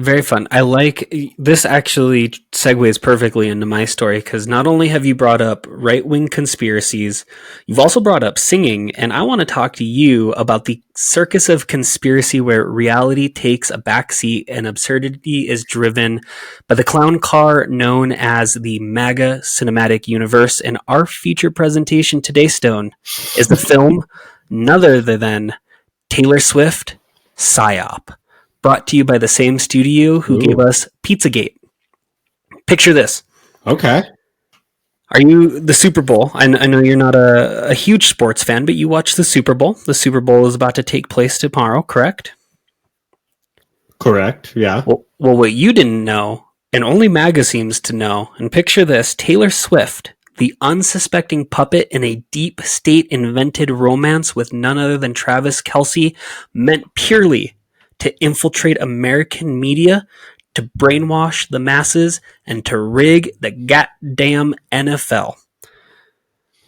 Very fun. I like this. Actually segues perfectly into my story because not only have you brought up right wing conspiracies, you've also brought up singing, and I want to talk to you about the circus of conspiracy where reality takes a backseat and absurdity is driven by the clown car known as the MAGA Cinematic Universe. And our feature presentation today, Stone, is the film none other than Taylor Swift, Psyop, brought to you by the same studio who gave Ooh. us Pizzagate. Picture this. Okay. Are you the Super Bowl? I know you're not a huge sports fan, but you watch the Super Bowl. The Super Bowl is about to take place tomorrow, correct? Correct. Yeah. Well, what you didn't know, and only MAGA seems to know, and picture this, Taylor Swift, the unsuspecting puppet in a deep state invented romance with none other than Travis Kelce, meant purely to infiltrate American media, to brainwash the masses, and to rig the goddamn NFL.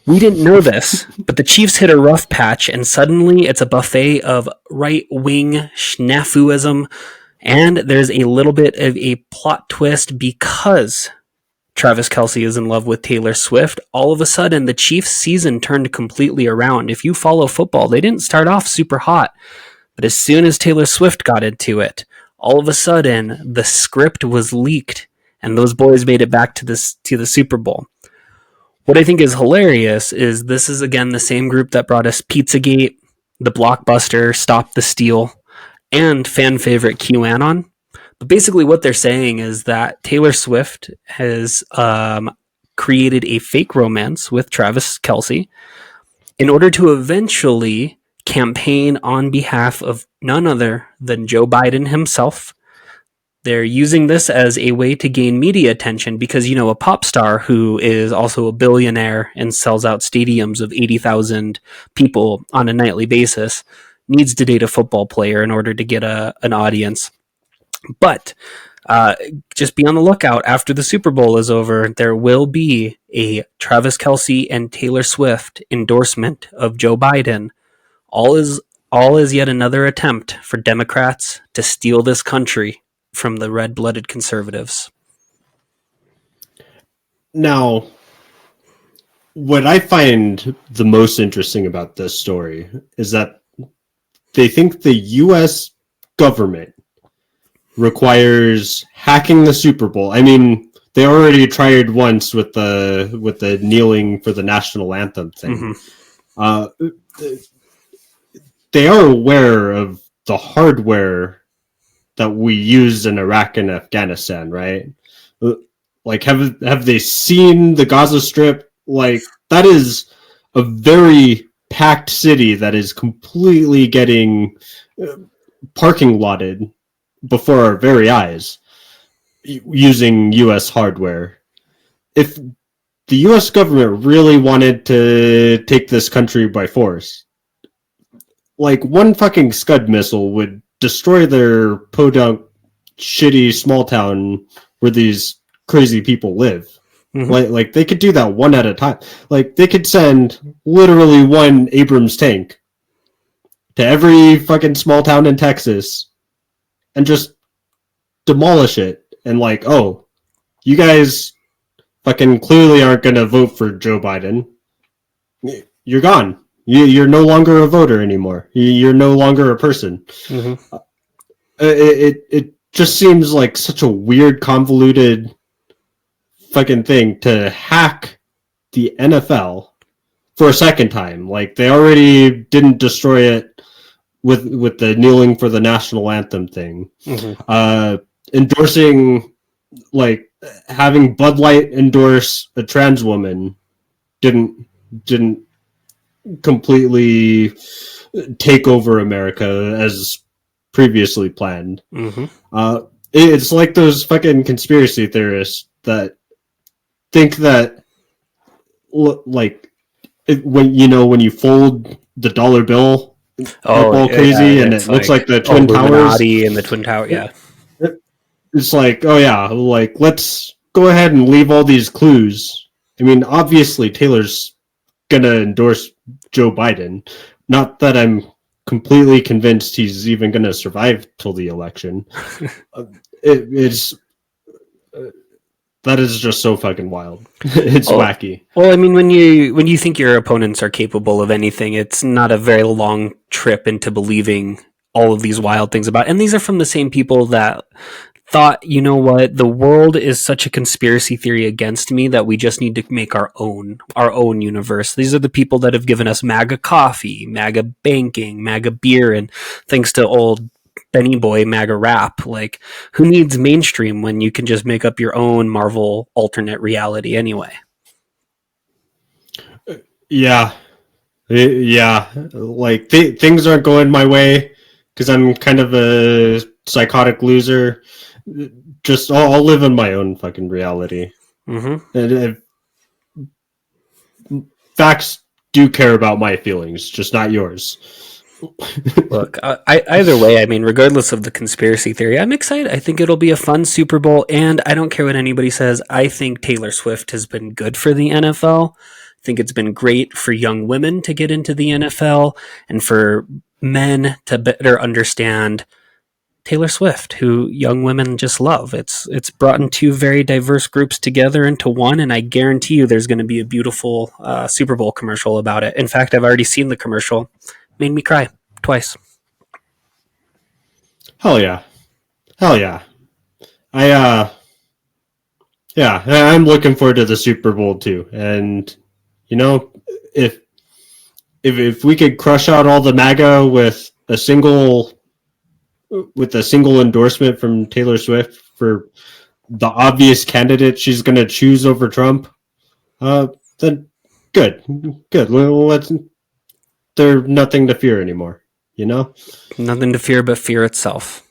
We didn't know this, but the Chiefs hit a rough patch, and suddenly it's a buffet of right-wing snafuism, and there's a little bit of a plot twist because Travis Kelce is in love with Taylor Swift. All of a sudden, the Chiefs' season turned completely around. If you follow football, they didn't start off super hot, but as soon as Taylor Swift got into it, all of a sudden, the script was leaked, and those boys made it back to the Super Bowl. What I think is hilarious is this is, again, the same group that brought us Pizzagate, the Blockbuster, Stop the Steal, and fan favorite QAnon. But basically what they're saying is that Taylor Swift has created a fake romance with Travis Kelce in order to eventually campaign on behalf of none other than Joe Biden himself. They're using this as a way to gain media attention because, a pop star who is also a billionaire and sells out stadiums of 80,000 people on a nightly basis needs to date a football player in order to get an audience. But just be on the lookout. After the Super Bowl is over, there will be a Travis Kelce and Taylor Swift endorsement of Joe Biden. All is yet another attempt for Democrats to steal this country from the red-blooded conservatives. Now, what I find the most interesting about this story is that they think the U.S. government requires hacking the Super Bowl. I mean, they already tried once with the kneeling for the national anthem thing. Mm-hmm. They are aware of the hardware that we used in Iraq and Afghanistan, right? Like, have they seen the Gaza Strip? Like, that is a very packed city that is completely getting parking lotted before our very eyes using U.S. hardware. If the U.S. government really wanted to take this country by force, like, one fucking Scud missile would destroy their podunk, shitty small town where these crazy people live. Mm-hmm. Like they could do that one at a time. Like, they could send literally one Abrams tank to every fucking small town in Texas and just demolish it. And like, oh, you guys fucking clearly aren't going to vote for Joe Biden. You're gone. You're no longer a voter anymore. You're no longer a person. Mm-hmm. It just seems like such a weird, convoluted fucking thing to hack the NFL for a second time. Like, they already didn't destroy it with the kneeling for the national anthem thing. Mm-hmm. Endorsing, like, having Bud Light endorse a trans woman didn't completely take over America as previously planned. Mm-hmm. It's like those fucking conspiracy theorists that think that, like, when you fold the dollar bill all crazy, and it looks like the Twin Towers and the Twin Tower. Yeah, it's like, oh yeah, like, let's go ahead and leave all these clues. I mean, obviously Taylor's gonna endorse Joe Biden. Not that I'm completely convinced he's even going to survive till the election. it's that is just so fucking wild. It's wacky. Well, I mean, when you think your opponents are capable of anything, it's not a very long trip into believing all of these wild things about. And these are from the same people that thought, you know what, the world is such a conspiracy theory against me that we just need to make our own universe. These are the people that have given us MAGA coffee, MAGA banking, MAGA beer, and thanks to old Benny Boy MAGA rap. Like, who needs mainstream when you can just make up your own Marvel alternate reality anyway? Yeah, yeah. Like things aren't going my way because I'm kind of a psychotic loser. Just I'll live in my own fucking reality. Mm-hmm. And facts do care about my feelings, just not yours. Look, either way, I mean, regardless of the conspiracy theory, I'm excited. I think it'll be a fun Super Bowl, and I don't care what anybody says. I think Taylor Swift has been good for the NFL. I think it's been great for young women to get into the NFL and for men to better understand Taylor Swift, who young women just love. It's brought in two very diverse groups together into one, and I guarantee you there's going to be a beautiful Super Bowl commercial about it. In fact, I've already seen the commercial. Made me cry twice. Hell yeah, hell yeah. I yeah, I'm looking forward to the Super Bowl too. And you know, if if we could crush out all the MAGA with a single endorsement from Taylor Swift for the obvious candidate she's going to choose over Trump, then good, good. Let's there's nothing to fear anymore. You know, Nothing to fear but fear itself.